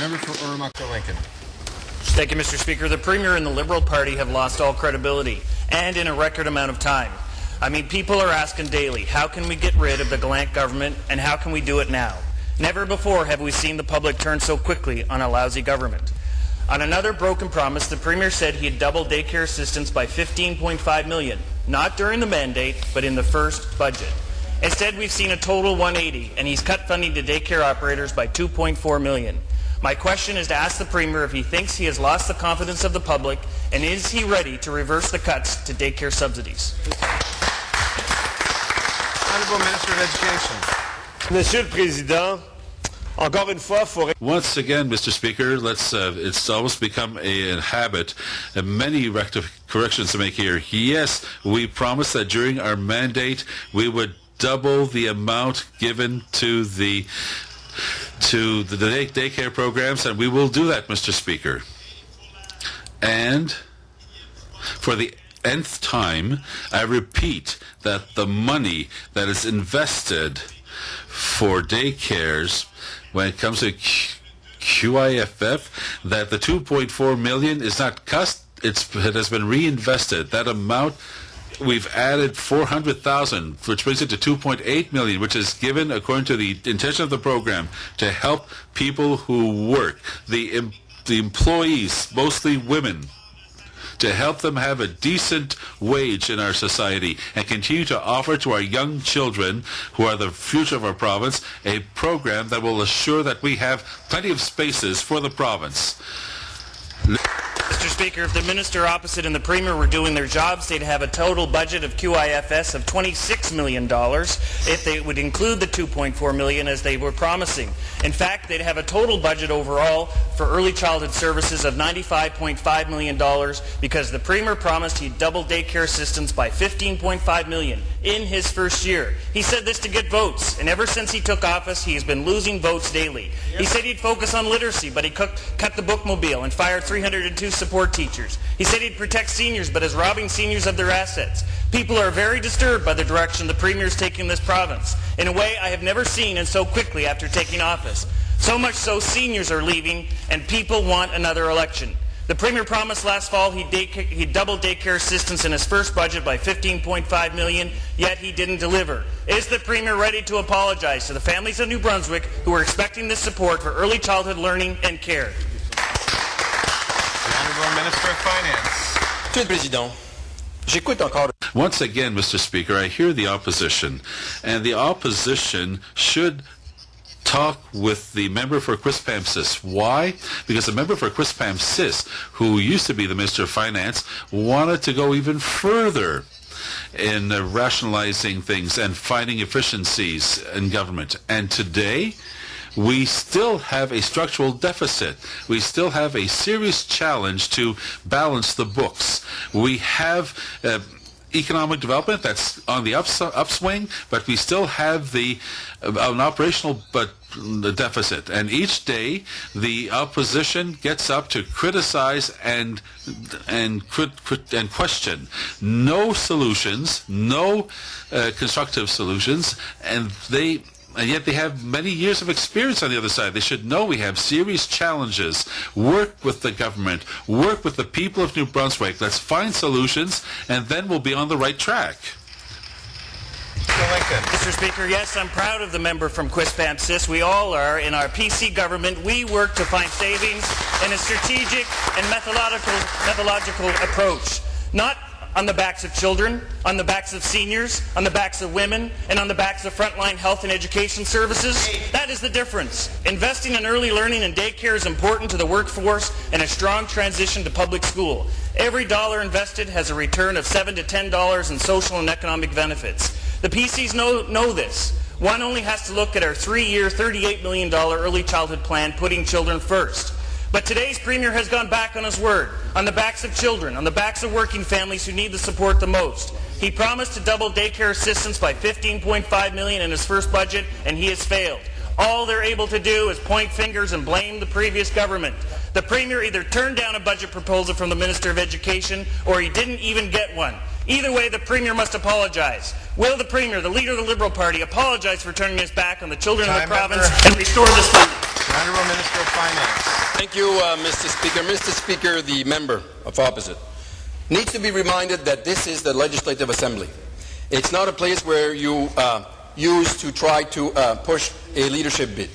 Member for Lincoln. Thank you, Mr. Speaker. The Premier and the Liberal Party have lost all credibility, and in a record amount of time. I mean, people are asking daily, how can we get rid of the Gallant government, and how can we do it now? Never before have we seen the public turn so quickly on a lousy government. On another broken promise, the Premier said he'd double daycare assistance by $15.5 million, not during the mandate, but in the first budget. Instead, we've seen a total 180, and he's cut funding to daycare operators by $2.4 million. My question is to ask the Premier if he thinks he has lost the confidence of the public, and is he ready to reverse the cuts to daycare subsidies? Honourable Minister of Education. Monsieur le Président, encore une fois, Once again, Mr. Speaker, it's almost become a habit, many corrections to make here. Yes, we promised that during our mandate we would double the amount given to the daycare programs, and we will do that, Mr. Speaker. And for the nth time, I repeat that the money that is invested for daycares, when it comes to QIFF, that the $2.4 million is not cut, it has been reinvested. That amount, we've added $400,000, which brings it to $2.8 million, which is given according to the intention of the program to help people who work, the employees, mostly women, to help them have a decent wage in our society and continue to offer to our young children, who are the future of our province, a program that will assure that we have plenty of spaces for the province. Mr. Speaker, if the minister opposite and the Premier were doing their jobs, they'd have a total budget of QIFS of $26 million if they would include the $2.4 million as they were promising. In fact, they'd have a total budget overall for early childhood services of $95.5 million because the Premier promised he'd double daycare assistance by $15.5 million in his first year. He said this to get votes, and ever since he took office, he's been losing votes daily. He said he'd focus on literacy, but he cut the bookmobile and fired 302 support teachers. He said he'd protect seniors, but is robbing seniors of their assets. People are very disturbed by the direction the Premier is taking this province, in a way I have never seen and so quickly after taking office. So much so, seniors are leaving, and people want another election. The Premier promised last fall he'd double daycare assistance in his first budget by $15.5 million, yet he didn't deliver. Is the Premier ready to apologize to the families of New Brunswick who are expecting this support for early childhood learning and care? The Honourable Minister of Finance. Monsieur le Président, j'écoute encore. Once again, Mr. Speaker, I hear the opposition, and the opposition should talk with the member for Quispamsis. Why? Because the member for Quispamsis, who used to be the Minister of Finance, wanted to go even further in rationalizing things and finding efficiencies in government. And today, we still have a structural deficit. We still have a serious challenge to balance the books. We have economic development that's on the upswing, but we still have an operational the deficit. And each day, the opposition gets up to criticize and question. No solutions, no constructive solutions, and yet they have many years of experience on the other side. They should know we have serious challenges. Work with the government. Work with the people of New Brunswick. Let's find solutions, and then we'll be on the right track. Mr. Speaker, yes, I'm proud of the member from Quispamsis. We all are. In our PC government, we work to find savings in a strategic and methodological approach. Not on the backs of children, on the backs of seniors, on the backs of women, and on the backs of frontline health and education services. That is the difference. Investing in early learning and daycare is important to the workforce and a strong transition to public school. Every dollar invested has a return of $7 to $10 in social and economic benefits. The PCs know this. One only has to look at our 3-year, $38 million early childhood plan, putting children first. But today's Premier has gone back on his word, on the backs of children, on the backs of working families who need the support the most. He promised to double daycare assistance by $15.5 million in his first budget, and he has failed. All they're able to do is point fingers and blame the previous government. The Premier either turned down a budget proposal from the Minister of Education, or he didn't even get one. Either way, the Premier must apologize. Will the Premier, the leader of the Liberal Party, apologize for turning his back on the children of the province and restore this funding? The Honorable Minister of Finance. Thank you, Mr. Speaker. Mr. Speaker, the member of opposite needs to be reminded that this is the Legislative Assembly. It's not a place where you use to try to push a leadership bid.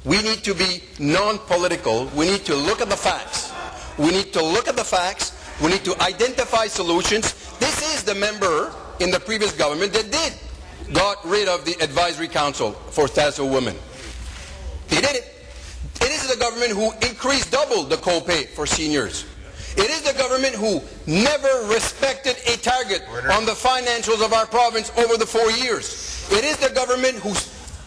We need to be non-political. We need to look at the facts. We need to look at the facts. We need to identify solutions. This is the member in the previous government that got rid of the Advisory Council for Status of Women. He did it. It is the government who increased double the co-pay for seniors. It is the government who never respected a target on the financials of our province over the 4 years. It is the government who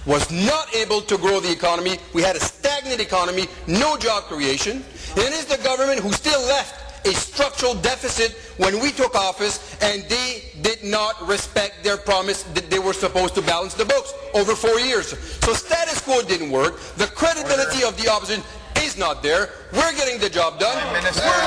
was not able to grow the economy. We had a stagnant economy, no job creation. It is the government who still left a structural deficit when we took office, and they did not respect their promise that they were supposed to balance the books over 4 years. So status quo didn't work. The credibility of the opposition is not there. We're getting the job done. Minister. We're